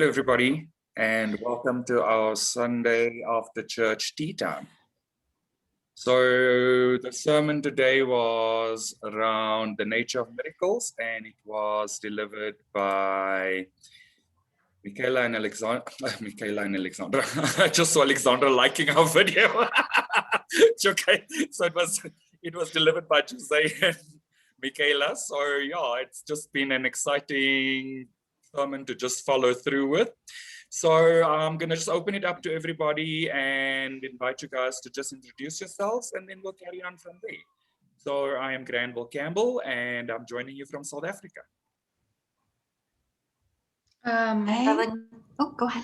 Hello, everybody, and welcome to our Sunday after church tea time. So the sermon today was around the nature of miracles, and it was delivered by Michaela and Alexandra. I just saw Alexandra liking our video. It's okay. So it was delivered by Jose and Michaela. So yeah, it's just been an exciting sermon to just follow through with. So I'm going to just open it up to everybody and invite you guys to just introduce yourselves, and then we'll carry on from there. So I am Granville Campbell, and I'm joining you from South Africa. Go ahead.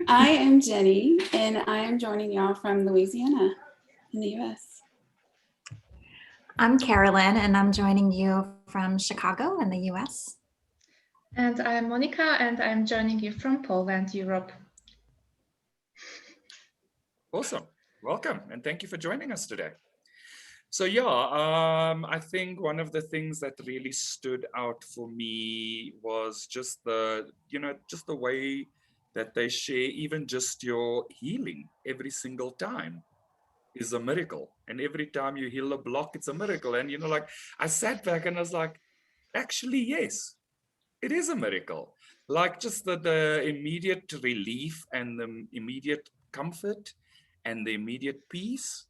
I am Jenny, and I am joining y'all from Louisiana in the U.S. I'm Carolyn, and I'm joining you from Chicago in the U.S. And I'm Monica, and I'm joining you from Poland, Europe. Awesome. Welcome, and thank you for joining us today. So yeah, I think one of the things that really stood out for me was just the way that they share, even just your healing every single time is a miracle. And every time you heal a block, it's a miracle. And I sat back and I was like, actually, yes, it is a miracle. Like just the immediate relief and the immediate comfort and the immediate peace.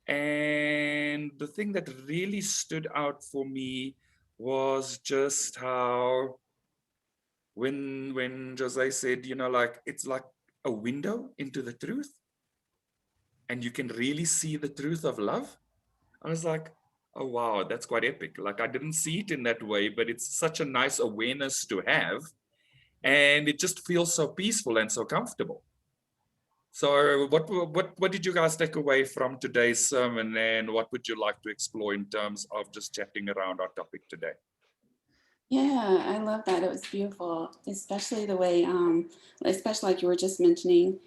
And the thing that really stood out for me was just how when Jose said, it's like a window into the truth, and you can really see the truth of love. I was like, oh wow, that's quite epic. Like I didn't see it in that way, but it's such a nice awareness to have, and it just feels so peaceful and so comfortable. So what did you guys take away from today's sermon, and what would you like to explore in terms of just chatting around our topic today? Yeah, I love that. It was beautiful, especially the way, especially like you were just mentioning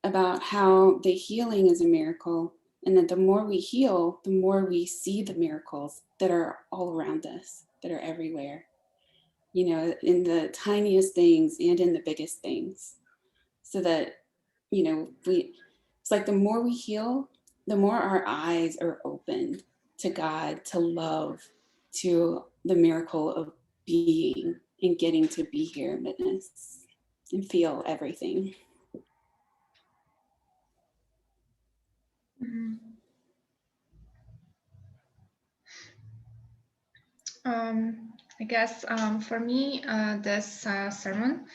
about how the healing is a miracle, and that the more we heal, the more we see the miracles that are all around us, that are everywhere, in the tiniest things and in the biggest things. So that, it's like the more we heal, the more our eyes are open to God, to love, to the miracle of being and getting to be here and witness and feel everything. I guess for me, this sermon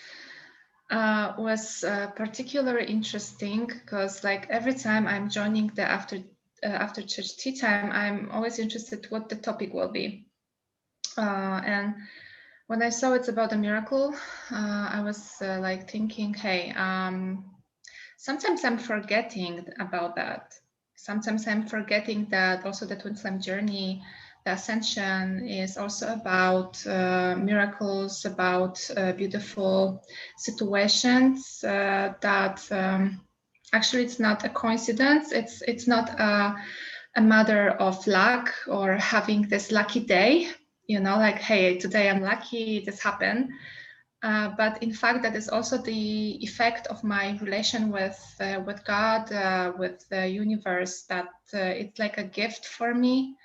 was particularly interesting because, like, every time I'm joining the after church tea time, I'm always interested what the topic will be. And when I saw it's about a miracle, I was like thinking, hey, sometimes I'm forgetting about that. Sometimes I'm forgetting that also the Twin Flame journey, the Ascension, is also about miracles, about beautiful situations that actually it's not a coincidence. It's not a matter of luck or having this lucky day, like, hey, today I'm lucky, this happened. But in fact, that is also the effect of my relation with God, with the universe, that it's like a gift for me,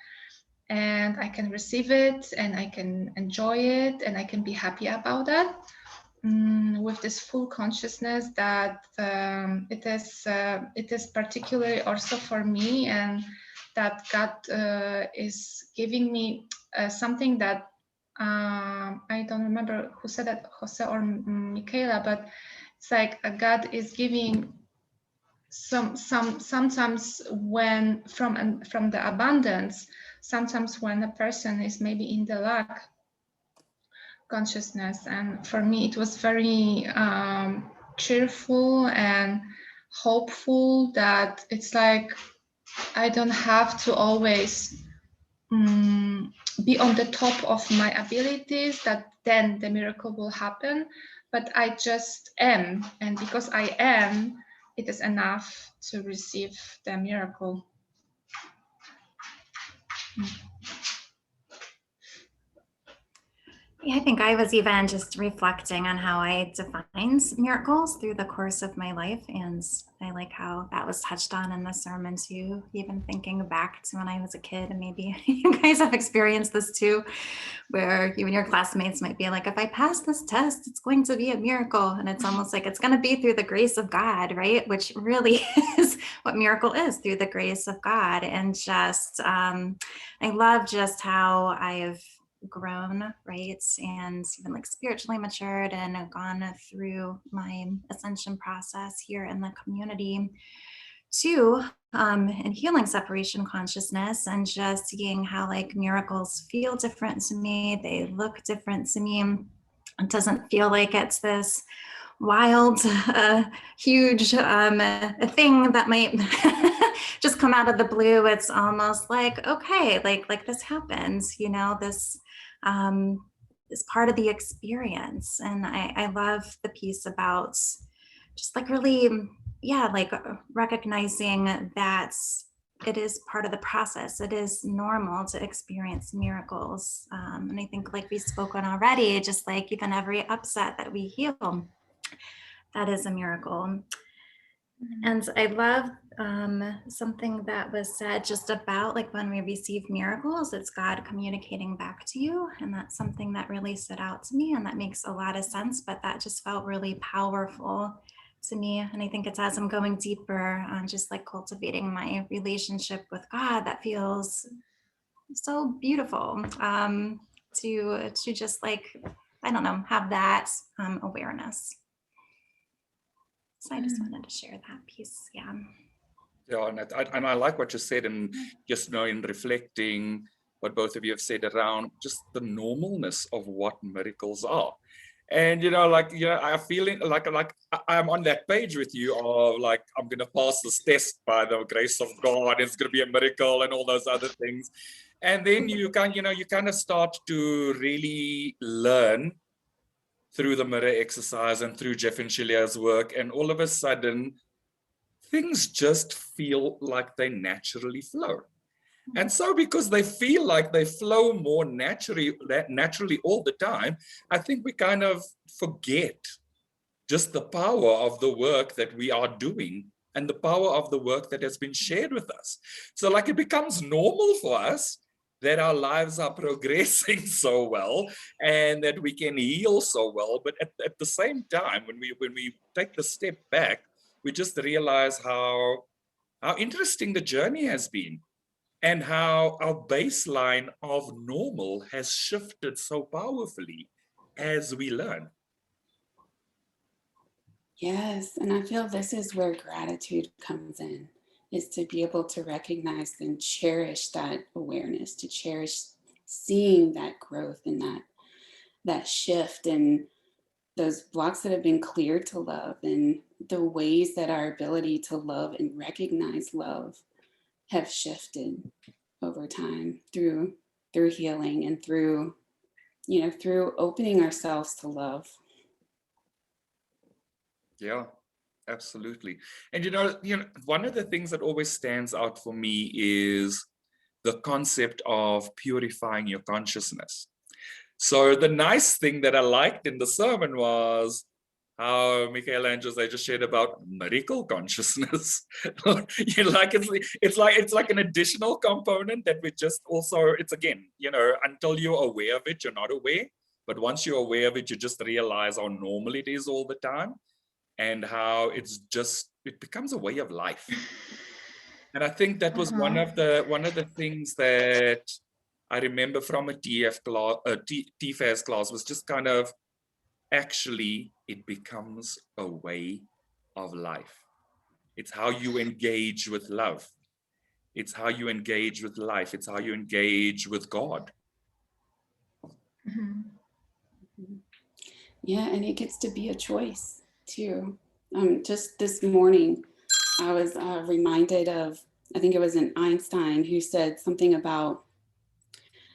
and I can receive it, and I can enjoy it, and I can be happy about that, with this full consciousness that it is particularly also for me, and that God is giving me something that I don't remember who said that, Jose or Michaela, but it's like God is giving sometimes when from the abundance, sometimes when a person is maybe in the lack consciousness. And for me, it was very cheerful and hopeful that it's like I don't have to always be on the top of my abilities, that then the miracle will happen, but I just am, and because I am, it is enough to receive the miracle. Yeah, I think I was even just reflecting on how I defined miracles through the course of my life. And I like how that was touched on in the sermon too, even thinking back to when I was a kid. And maybe you guys have experienced this too, where you and your classmates might be like, if I pass this test, it's going to be a miracle. And it's almost like it's going to be through the grace of God, right? Which really is what miracle is, through the grace of God. And just, I love just how I've grown, right? And even like spiritually matured and gone through my ascension process here in the community too, and healing separation consciousness, and just seeing how like miracles feel different to me, they look different to me. It doesn't feel like it's this wild, huge thing that might just come out of the blue. It's almost like, okay, like this happens, you know, this is part of the experience. And I love the piece about just like really, yeah, like recognizing that it is part of the process. It is normal to experience miracles. And I think like we've spoken already, just like even every upset that we heal, that is a miracle. And I love something that was said just about like when we receive miracles, it's God communicating back to you. And that's something that really stood out to me, and that makes a lot of sense, but that just felt really powerful to me. And I think it's as I'm going deeper on just like cultivating my relationship with God, that feels so beautiful, to just like, I don't know, have that awareness. So I just wanted to share that piece. Yeah. Yeah, and I like what you said, and just in reflecting what both of you have said around just the normalness of what miracles are. And I feel like I'm on that page with you of like, I'm gonna pass this test by the grace of God, it's gonna be a miracle and all those other things. And then you kind of start to really learn through the mirror exercise and through Jeff and Shaleia's work, and all of a sudden things just feel like they naturally flow. And so because they feel like they flow more naturally all the time, I think we kind of forget just the power of the work that we are doing and the power of the work that has been shared with us. So like it becomes normal for us that our lives are progressing so well and that we can heal so well. But at the same time, when we take the step back, we just realize how interesting the journey has been, and how our baseline of normal has shifted so powerfully as we learn. Yes, and I feel this is where gratitude comes in, is to be able to recognize and cherish that awareness, to cherish seeing that growth and that shift, and those blocks that have been cleared to love, and the ways that our ability to love and recognize love have shifted over time through healing and through opening ourselves to love. Yeah, absolutely. And one of the things that always stands out for me is the concept of purifying your consciousness. So the nice thing that I liked in the sermon was how Michaela and Jose just shared about miracle consciousness. It's like an additional component that we just also, it's again, until you're aware of it, you're not aware. But once you're aware of it, you just realize how normal it is all the time, and how it becomes a way of life. And I think that was one of the things that I remember from a TFAS class, was just kind of, actually, it becomes a way of life. It's how you engage with love. It's how you engage with life. It's how you engage with God. Mm-hmm. Yeah, and it gets to be a choice too. Just this morning, I was reminded of, I think it was an Einstein who said something about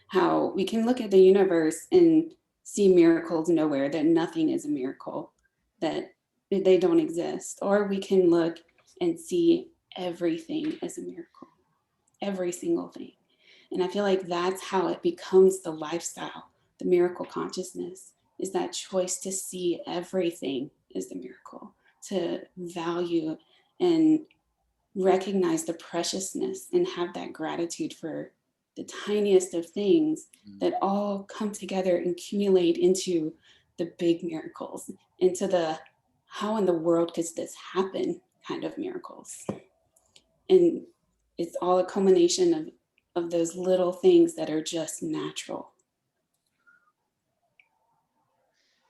how we can look at the universe and see miracles nowhere, that nothing is a miracle, that they don't exist. Or we can look and see everything as a miracle, every single thing. And I feel like that's how it becomes the lifestyle the miracle consciousness is that choice to see everything as the miracle, to value and recognize the preciousness and have that gratitude for the tiniest of things that all come together and accumulate into the big miracles, into the how in the world could this happen kind of miracles. And it's all a culmination of those little things that are just natural.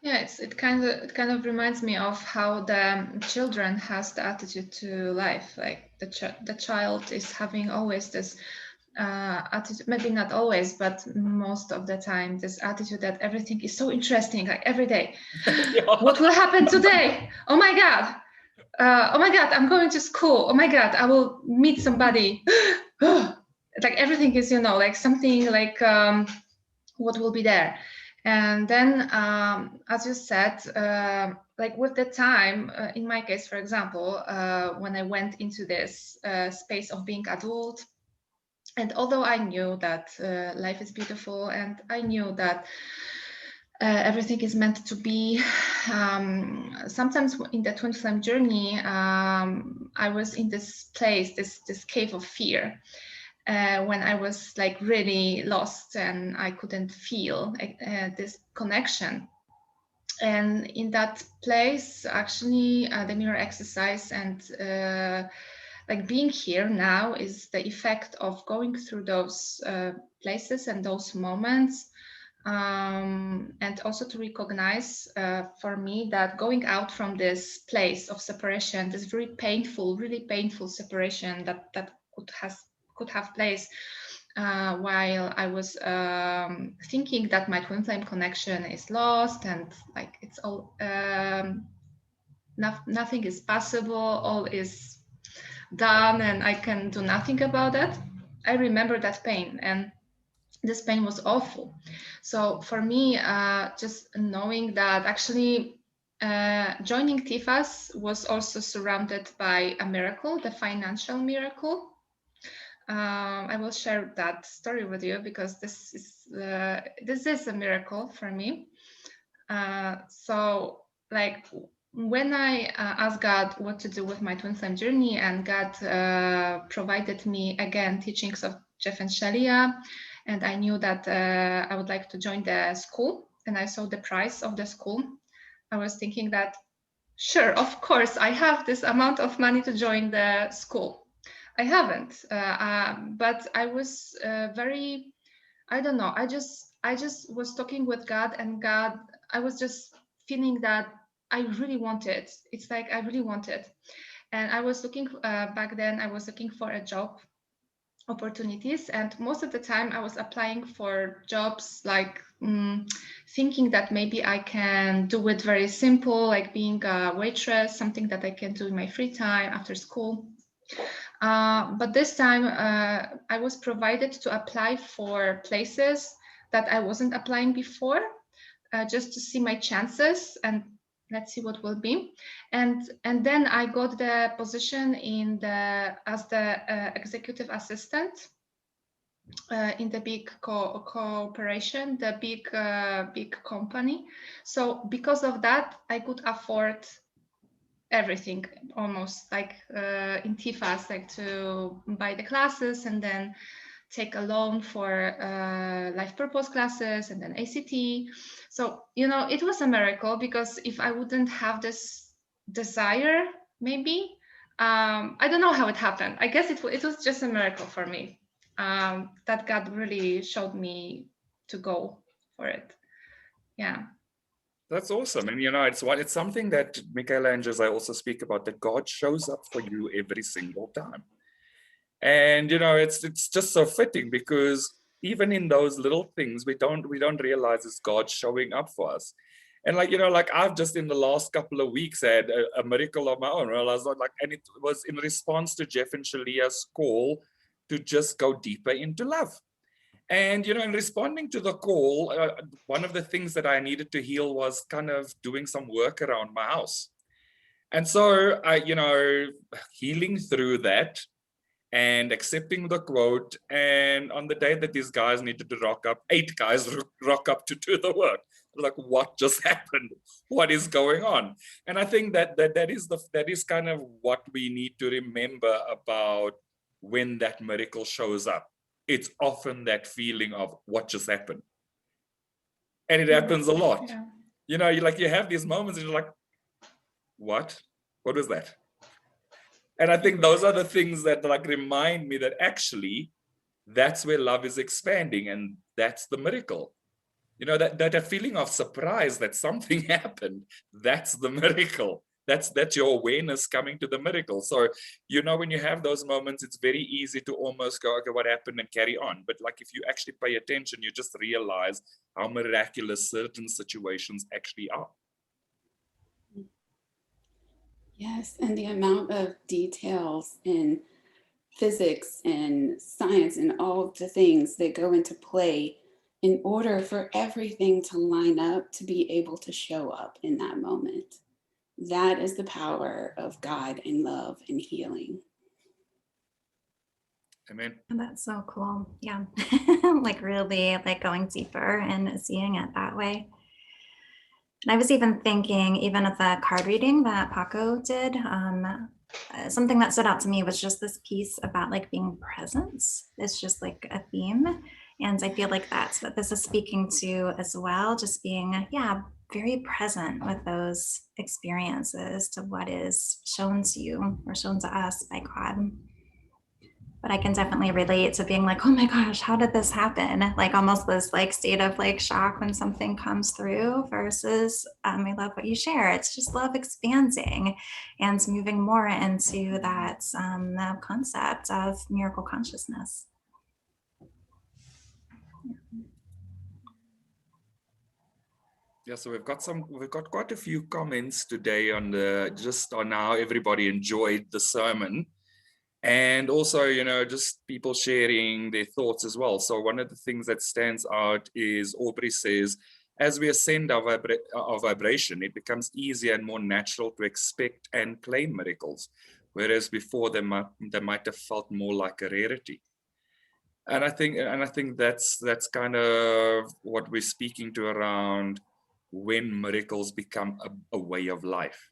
Yeah, it kind of reminds me of how the children has the attitude to life. Like the child is having always this attitude, maybe not always, but most of the time, this attitude that everything is so interesting, like every day. Yeah. What will happen today? Oh my God. Oh my God, I'm going to school. Oh my God, I will meet somebody. Like everything is, like something like what will be there. And then, as you said, like with the time, in my case, for example, when I went into this space of being adult, and although I knew that life is beautiful and I knew that everything is meant to be, sometimes in the twin flame journey, I was in this place, this cave of fear. When I was like really lost and I couldn't feel this connection. And in that place, actually, the mirror exercise and like being here now is the effect of going through those places and those moments. And also to recognize for me that going out from this place of separation, this really painful separation that could have place while I was thinking that my twin flame connection is lost and like it's all nothing is possible, all is done and I can do nothing about it. I remember that pain, and this pain was awful. So for me, just knowing that actually joining TIFAS was also surrounded by a miracle, the financial miracle. I will share that story with you because this is a miracle for me. So like when I asked God what to do with my twin flame journey, and God provided me again teachings of Jeff and Shaleia, and I knew that I would like to join the school, and I saw the price of the school, I was thinking that, sure, of course, I have this amount of money to join the school. I haven't, but I was very, I don't know, I just was talking with God, and God, I was just feeling that I really want it. It's like I really want it. And I was looking, back then, I was looking for a job opportunities, and most of the time I was applying for jobs like thinking that maybe I can do it very simple, like being a waitress, something that I can do in my free time after school. But this time I was provided to apply for places that I wasn't applying before, just to see my chances and let's see what will be. And then I got the position as the executive assistant in the big cooperation, the big company. So because of that, I could afford everything almost, like in TIFAS, like to buy the classes and then take a loan for life purpose classes and then ACT. So, it was a miracle, because if I wouldn't have this desire, maybe, I don't know how it happened. I guess it was just a miracle for me, that God really showed me to go for it. Yeah. That's awesome. And it's something that Michaela and Jose also speak about, that God shows up for you every single time. And it's just so fitting, because even in those little things we don't realize it's God showing up for us. And like I've just in the last couple of weeks had a miracle of my own, realized and it was in response to Jeff and Shaleia's call to just go deeper into love. And, in responding to the call, one of the things that I needed to heal was kind of doing some work around my house. And so, healing through that, and accepting the quote. And on the day that these guys needed to rock up, 8 guys rock up to do the work. Like, what just happened? What is going on? And I think that is kind of what we need to remember about when that miracle shows up. It's often that feeling of what just happened. And it happens a lot. Yeah. You know, you have these moments and you're like, what was that? And I think those are the things that like remind me that actually that's where love is expanding, and that's the miracle. You know, that feeling of surprise that something happened, that's the miracle. That's your awareness coming to the miracle. So, you know, when you have those moments, it's very easy to almost go, okay, what happened, and carry on. But like, if you actually pay attention, you just realize how miraculous certain situations actually are. Yes, and the amount of details in physics and science and all the things that go into play in order for everything to line up to be able to show up in that moment. That is the power of God and love and healing. Amen. And that's so cool. Yeah. Like really like going deeper and seeing it that way. And I was even thinking, even at the card reading that Paco did, something that stood out to me was just this piece about like being present. It's just like a theme. And I feel like that's what this is speaking to as well, just being, yeah, very present with those experiences to what is shown to you or shown to us by God. But I can definitely relate to being like, oh my gosh, how did this happen? Like almost this like state of like shock when something comes through versus I love what you share. It's just love expanding and moving more into that concept of miracle consciousness. Yeah, so we've got quite a few comments today on just on how everybody enjoyed the sermon. And also, you know, just people sharing their thoughts as well. So one of the things that stands out is Aubrey says, as we ascend our vibration, it becomes easier and more natural to expect and claim miracles, whereas before they might have felt more like a rarity. And I think that's kind of what we're speaking to around when miracles become a way of life.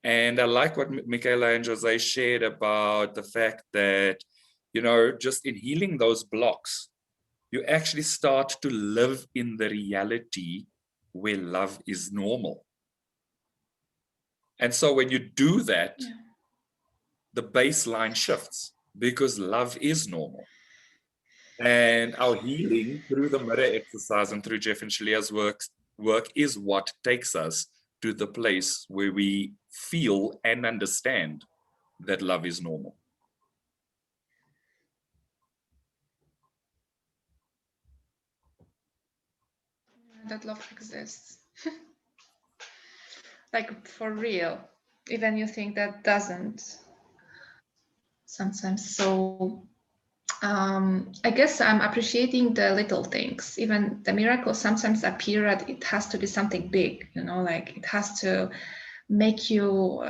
And I like what Michaela and Jose shared about the fact that, you know, just in healing those blocks, you actually start to live in the reality where love is normal. And so when you do that, the baseline shifts because love is normal. And our healing through the mirror exercise and through Jeff and Shaleia's work is what takes us to the place where we feel and understand that love is normal. That love exists. Like for real, even you think that doesn't sometimes. So I guess I'm appreciating the little things. Even the miracles sometimes appear at it has to be something big, you know, like it has to make you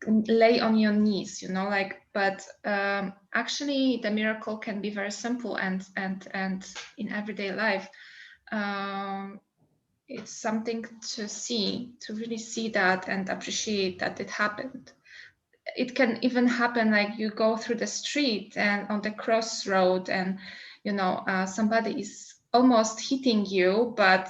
lay on your knees, you know, like, but actually the miracle can be very simple and in everyday life. It's something to see, to really see that and appreciate that it happened. It can even happen like you go through the street and on the crossroad and, you know, somebody is almost hitting you, but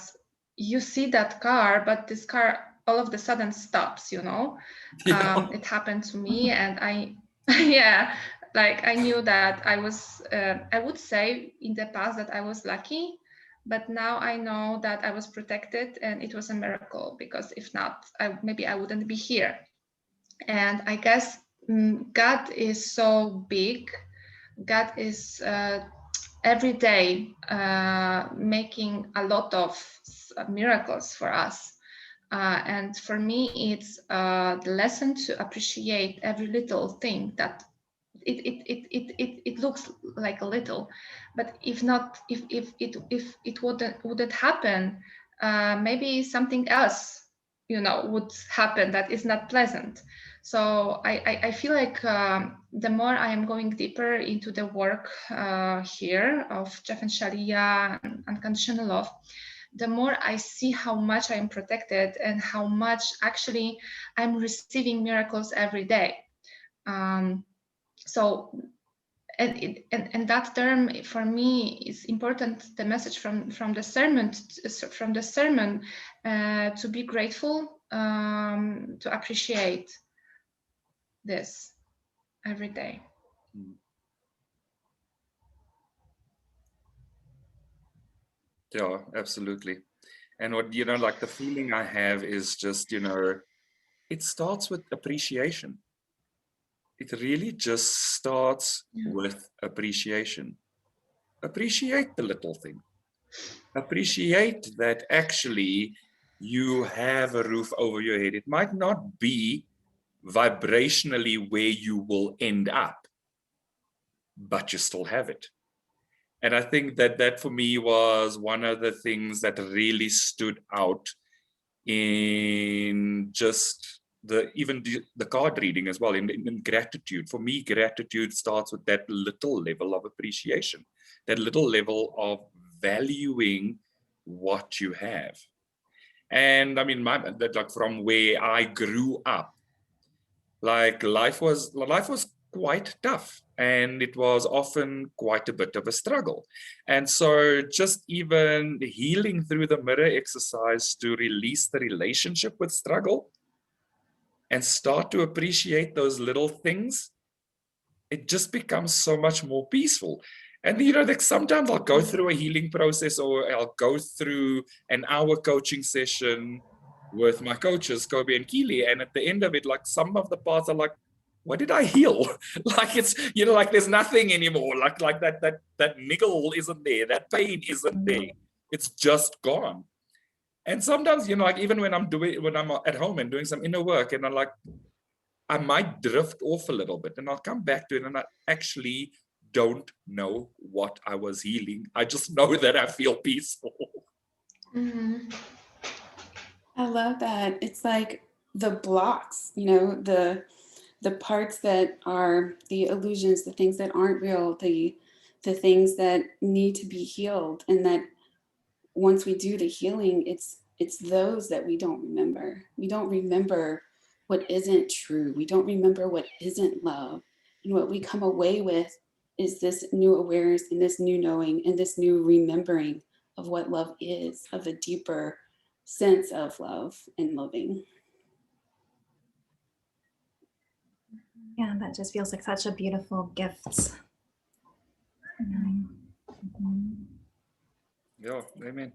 you see that car, but this car all of a sudden stops, you know. Yeah. It happened to me and I, yeah, like I knew that I was, I would say in the past that I was lucky, but now I know that I was protected and it was a miracle, because if not, maybe I wouldn't be here. And I guess God is so big. God is every day making a lot of miracles for us. And for me, it's the lesson to appreciate every little thing that it looks like a little, but if it wouldn't happen, maybe something else, you know, would happen that is not pleasant. So I feel like the more I am going deeper into the work here of Jeff and Shaleia and unconditional love, the more I see how much I am protected and how much actually I'm receiving miracles every day. So and that term for me is important. The message from the sermon to be grateful, to appreciate this every day. Yeah, absolutely. And what, you know, like the feeling I have is just, you know, it starts with appreciation. It really just starts with appreciation. Appreciate the little thing. Appreciate that actually you have a roof over your head. It might not be vibrationally where you will end up, but you still have it. And I think that that for me was one of the things that really stood out in just even the card reading as well, in gratitude. For me, gratitude starts with that little level of appreciation, that little level of valuing what you have. And I mean, that, like, from where I grew up, like life was quite tough, and it was often quite a bit of a struggle. And so just even healing through the mirror exercise to release the relationship with struggle and start to appreciate those little things, it just becomes so much more peaceful. And you know, like sometimes I'll go through a healing process, or I'll go through an hour coaching session with my coaches, Kobe and Keely, and at the end of it, like some of the parts are like, what did I heal? Like it's, you know, like there's nothing anymore. Like that niggle isn't there, that pain isn't there. It's just gone. And sometimes, you know, like even when I'm at home and doing some inner work, and I'm like, I might drift off a little bit, and I'll come back to it, and I actually don't know what I was healing. I just know that I feel peaceful. Mm-hmm. I love that. It's like the blocks, you know, the parts that are the illusions, the things that aren't real, the things that need to be healed, and that once we do the healing, it's those that we don't remember. We don't remember what isn't true. We don't remember what isn't love. And what we come away with is this new awareness and this new knowing and this new remembering of what love is, of a deeper sense of love and loving. Yeah, that just feels like such a beautiful gift. Yeah, amen.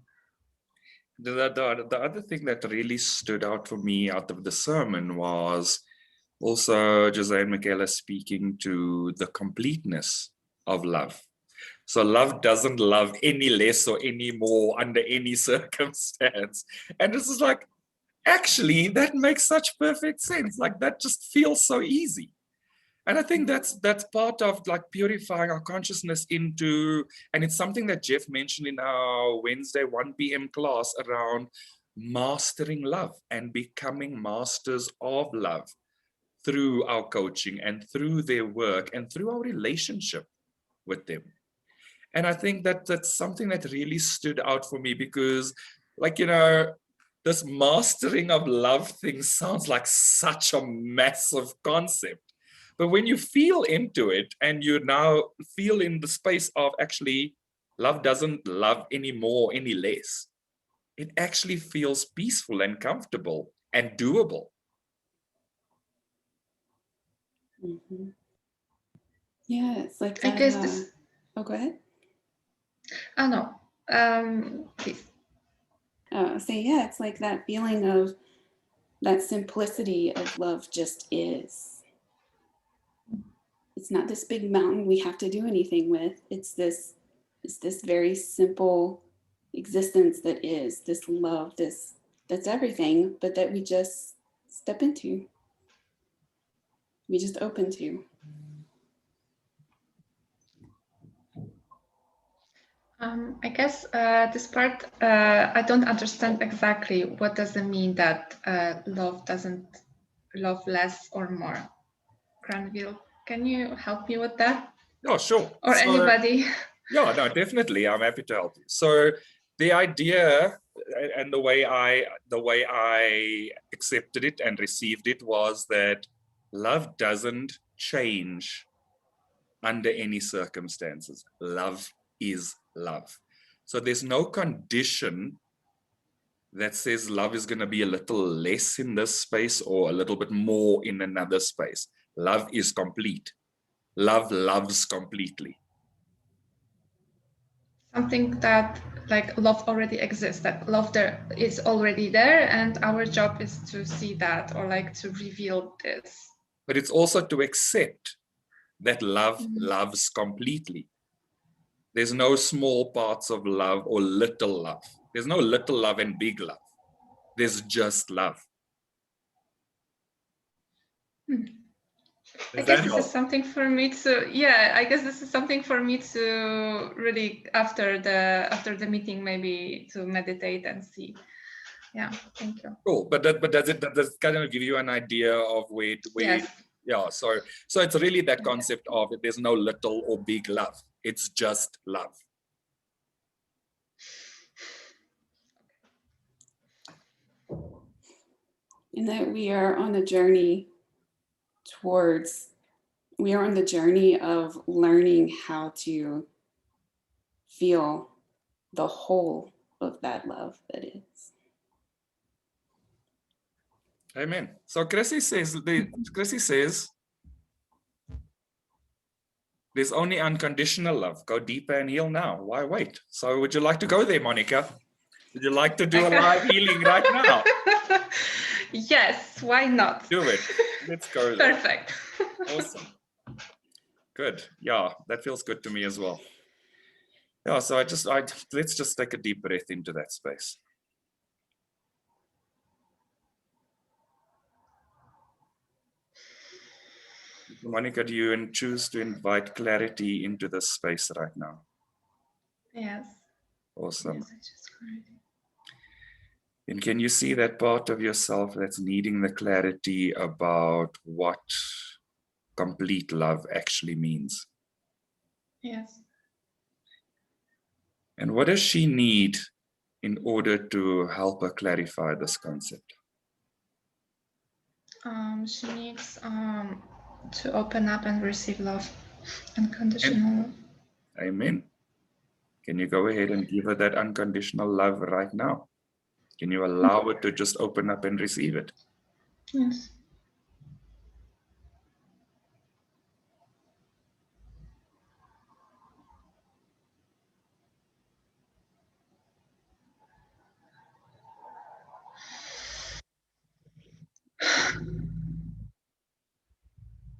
The other thing that really stood out for me out of the sermon was also Jose and Michaela speaking to the completeness of love. So love doesn't love any less or any more under any circumstance. And this is like, actually, that makes such perfect sense. Like that just feels so easy. And I think that's part of like purifying our consciousness into, and it's something that Jeff mentioned in our Wednesday 1 p.m. class around mastering love and becoming masters of love through our coaching and through their work and through our relationship with them. And I think that that's something that really stood out for me, because, like, you know, this mastering of love thing sounds like such a massive concept. But when you feel into it and you now feel in the space of actually love doesn't love any more, any less, it actually feels peaceful and comfortable and doable. Mm-hmm. Yeah, it's like I that. guess this. Oh, go ahead. Oh no. Please. So yeah, it's like that feeling of that simplicity of love just is. It's not this big mountain we have to do anything with. It's this very simple existence that is this love, that's everything, but that we just step into. We just open to. I guess this part, I don't understand exactly what does it mean that love doesn't love less or more? Granville, can you help me with that? Oh, sure. Or So, anybody? yeah, no, definitely. I'm happy to help you. So the idea and the way I accepted it and received it was that love doesn't change under any circumstances. Love is love. So there's no condition that says love is going to be a little less in this space or a little bit more in another space. Love is complete. Love loves completely. Something that like love already exists, that love there is already there, and our job is to see that or like to reveal this. But it's also to accept that love loves completely. There's no small parts of love or little love. There's no little love and big love. There's just love. I guess this is something for me to, yeah, I guess this is something for me to really after the meeting maybe to meditate and see. Yeah, thank you. Cool, but does it kind of give you an idea of where Yes. Yeah, so it's really that concept of there's no little or big love. It's just love. And that we are on the journey of learning how to feel the whole of that love that is. Amen. So Chrissy says there's only unconditional love. Go deeper and heal now. Why wait? So would you like to go there, Monica? Would you like to do a live healing right now? Yes, why not? Do it. Let's go there. Perfect. Awesome. Good. Yeah, that feels good to me as well. Yeah, so let's just take a deep breath into that space. Monica, do you choose to invite clarity into this space right now? Yes. Awesome. Yes, and can you see that part of yourself that's needing the clarity about what complete love actually means? Yes. And what does she need in order to help her clarify this concept? She needs to open up and receive love, unconditional love. Amen. Can you go ahead and give her that unconditional love right now? Can you allow it to just open up and receive it? Yes.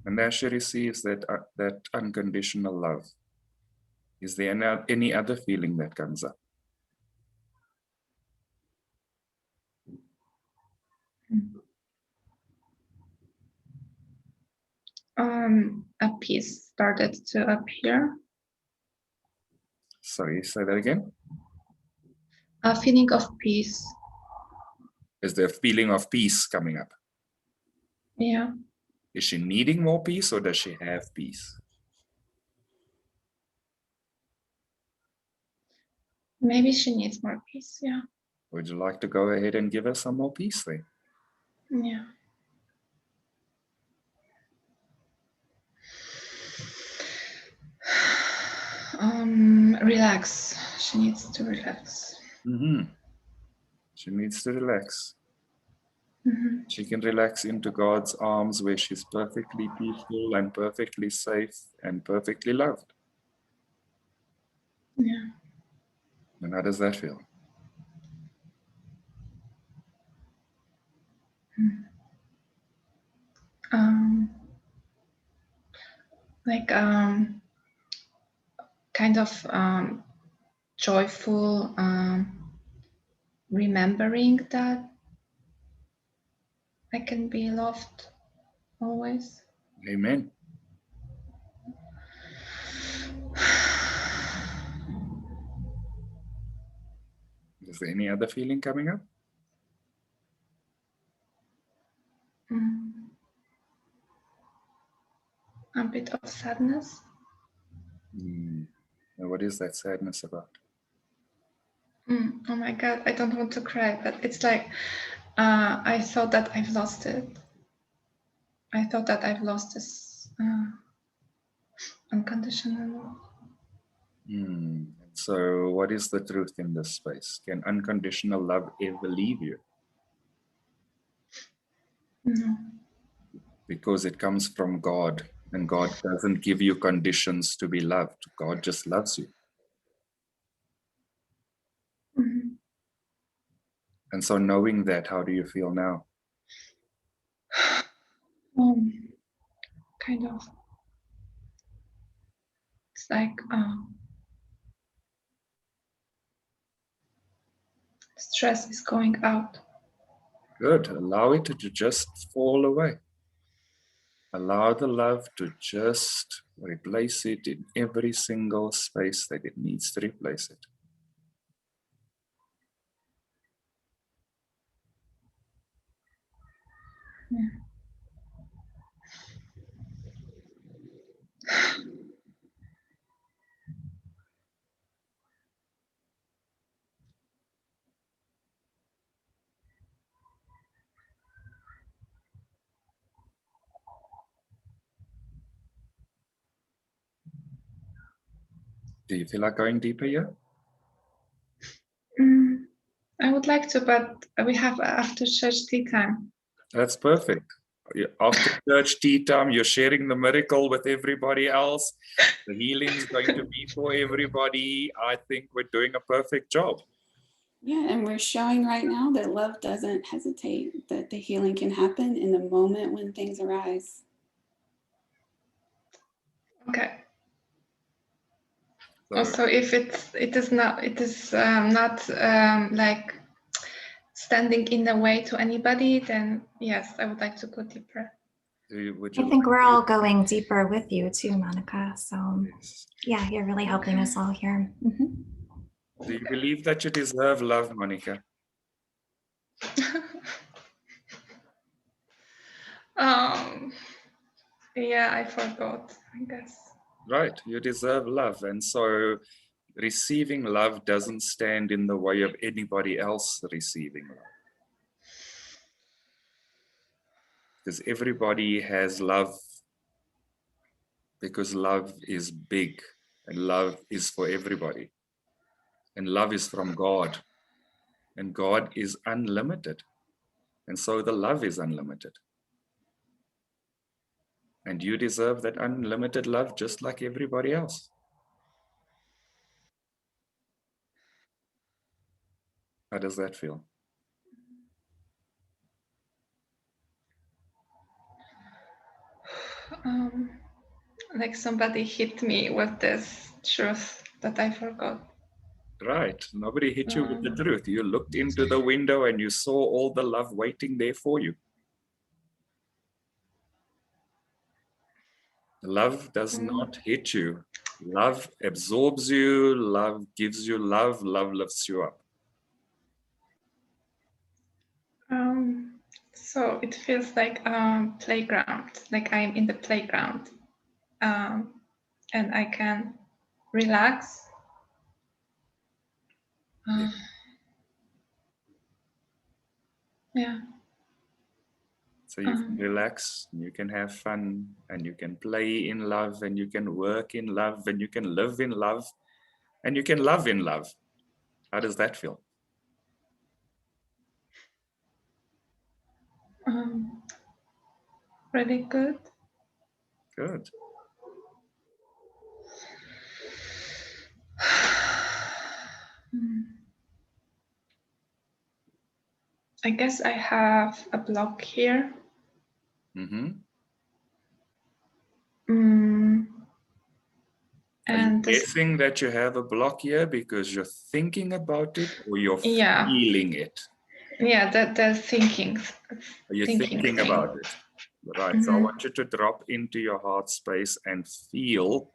And as she receives that unconditional love, is there any other feeling that comes up? A peace started to appear. Sorry, say that again. A feeling of peace. Is there a feeling of peace coming up? Yeah. Is she needing more peace or does she have peace? Maybe she needs more peace. Yeah. Would you like to go ahead and give her some more peace then? Yeah. Relax. She needs to relax. She needs to relax. Mm-hmm. She can relax into God's arms where she's perfectly peaceful and perfectly safe and perfectly loved. Yeah. And how does that feel? Kind of joyful remembering that I can be loved always. Amen. Is there any other feeling coming up? a bit of sadness. And what is that sadness about? Oh my God, I don't want to cry, but it's like I thought that I've lost it. I thought that I've lost this unconditional love. So what is the truth in this space? Can unconditional love ever leave you? No. Because it comes from God, and God doesn't give you conditions to be loved. God just loves you. Mhm. And so knowing that, how do you feel now? Kind of. It's like stress is going out. Good. Allow it to just fall away. Allow the love to just replace it in every single space that it needs to replace it. Yeah. Do you feel like going deeper here? I would like to, but we have after church tea time. That's perfect. After church tea time, you're sharing the miracle with everybody else. The healing is going to be for everybody. I think we're doing a perfect job. Yeah, and we're showing right now that love doesn't hesitate, that the healing can happen in the moment when things arise. Okay. Also, if it is not like standing in the way to anybody, then yes, I would like to go deeper. I think we're all going deeper with you too, Monica. So yeah, you're really helping us all here. Do you believe that you deserve love, Monica? Yeah, I forgot, I guess. Right, you deserve love. And so receiving love doesn't stand in the way of anybody else receiving love. Because everybody has love, because love is big and love is for everybody. And love is from God. And God is unlimited. And so the love is unlimited. And you deserve that unlimited love just like everybody else. How does that feel? Like somebody hit me with this truth that I forgot. Right. Nobody hit you with the truth. You looked into the window and you saw all the love waiting there for you. Love does not hit you. Love absorbs you. Love gives you love. Love lifts you up. So it feels like playground, like I'm in the playground, and I can relax. Yeah. So you can relax, and you can have fun, and you can play in love, and you can work in love, and you can live in love, and you can love in love. How does that feel? Really good. Good. I guess I have a block here. Are you And guessing that you have a block here because you're thinking about it, or you're feeling it? Yeah, the thinking. Are you thinking about it? Right. So I want you to drop into your heart space and feel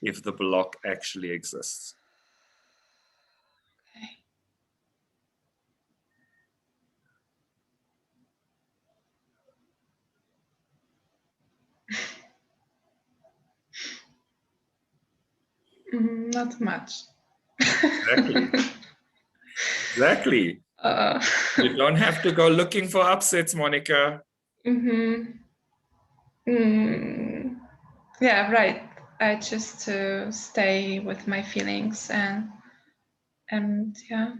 if the block actually exists. Okay. Not much. Exactly. Exactly. You don't have to go looking for upsets, Monica. Yeah, right. I choose to stay with my feelings and yeah.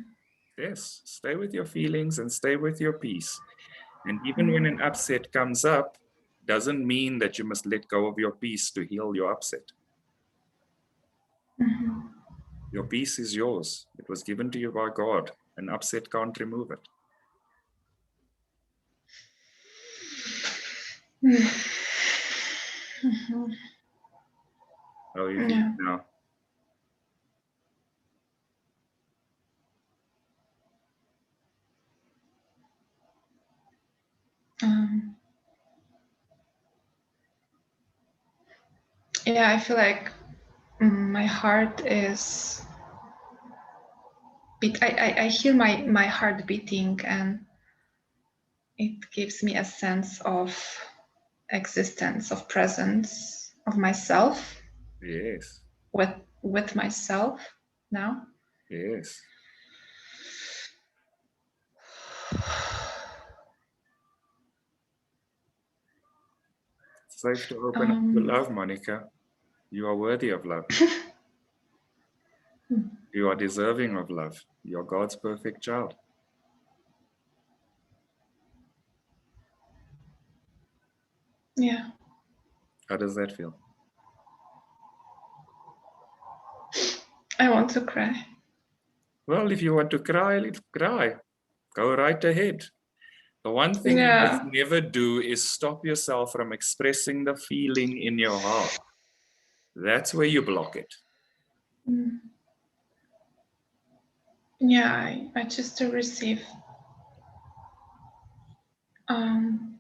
Yes, stay with your feelings and stay with your peace. And even when an upset comes up, doesn't mean that you must let go of your peace to heal your upset. Your peace is yours. It was given to you by God. An upset can't remove it. How are you feeling now? Yeah, I feel like my heart is I hear my heart beating, and it gives me a sense of existence, of presence, of myself. Yes. With myself now. Yes. It's safe to open up to love, Monica. You are worthy of love. You are deserving of love. You're God's perfect child. Yeah. How does that feel? I want to cry. Well, if you want to cry, let's cry. Go right ahead. The one thing you must never do is stop yourself from expressing the feeling in your heart. That's where you block it. Yeah, I choose to receive. And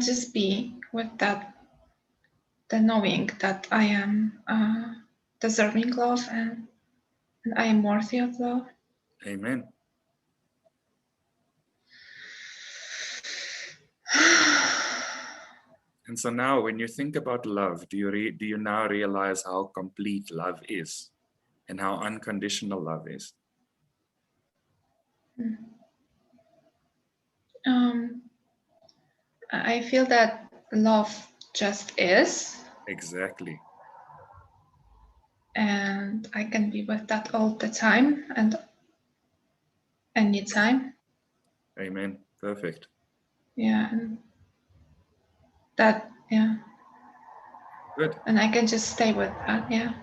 just be with that, the knowing that I am deserving love and I am worthy of love. Amen. And so now when you think about love, do you now realize how complete love is and how unconditional love is? I feel that love just is. Exactly. And I can be with that all the time and anytime. Amen. Perfect. Yeah. And that, yeah. Good. And I can just stay with that, yeah.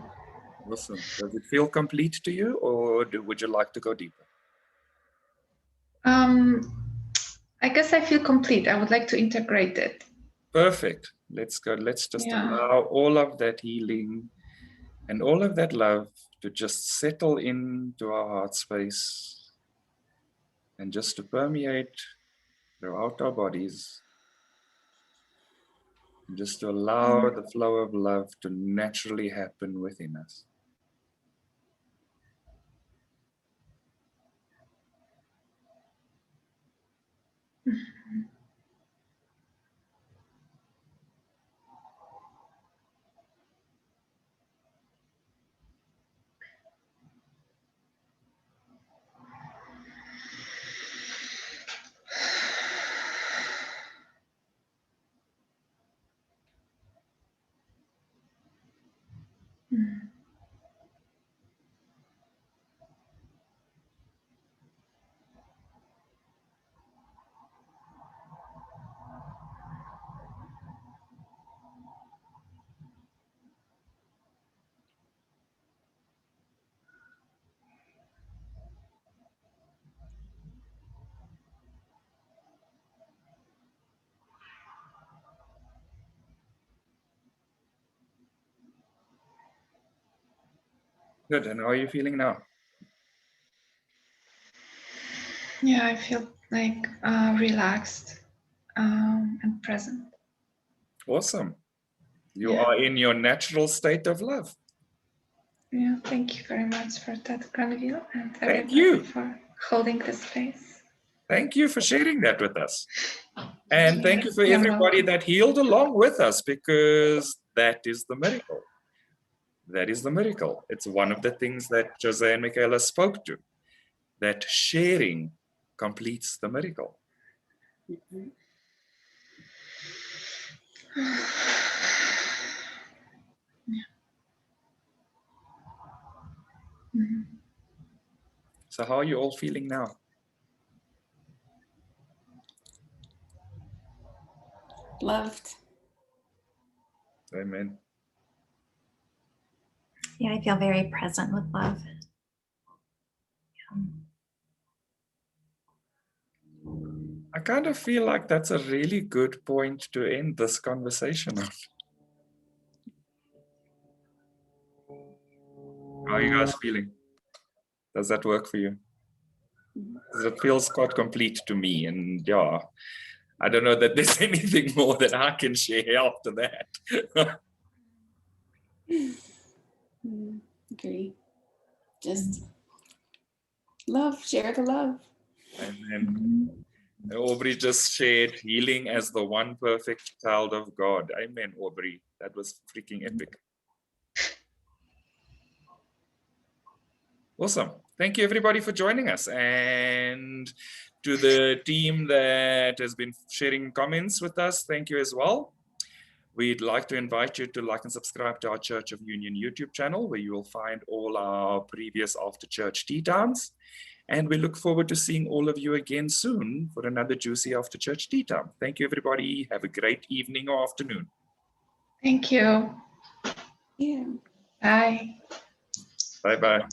Awesome. Does it feel complete to you, or would you like to go deeper? I guess I feel complete. I would like to integrate it. Perfect. Let's go. Let's just allow all of that healing and all of that love to just settle into our heart space and just to permeate throughout our bodies. And just to allow the flow of love to naturally happen within us. Good. And how are you feeling now? Yeah, I feel like relaxed and present. Awesome. You are in your natural state of love. Yeah, thank you very much for that, Granville, and everybody for holding the space. Thank you for sharing that with us. And thank you for everybody that healed along with us, because that is the miracle. that is the miracle. It's one of the things that Jose and Michaela spoke to, that sharing completes the miracle. Mhm. Mhm. So how are you all feeling now? Loved. Amen. Yeah, I feel very present with love. I kind of feel like that's a really good point to end this conversation on. How are you guys feeling? Does that work for you? 'Cause it feels quite complete to me, and yeah, I don't know that there's anything more that I can share after that. Agree. Just love, share the love. And then Aubrey just shared healing as the one perfect child of God. Amen, Aubrey. That was freaking epic. Awesome. Thank you, everybody, for joining us. And to the team that has been sharing comments with us, thank you as well. We'd like to invite you to like and subscribe to our Church of Union YouTube channel, where you will find all our previous after church tea times. And we look forward to seeing all of you again soon for another juicy after church tea time. Thank you, everybody. Have a great evening or afternoon. Thank you. Yeah. Bye. Bye-bye.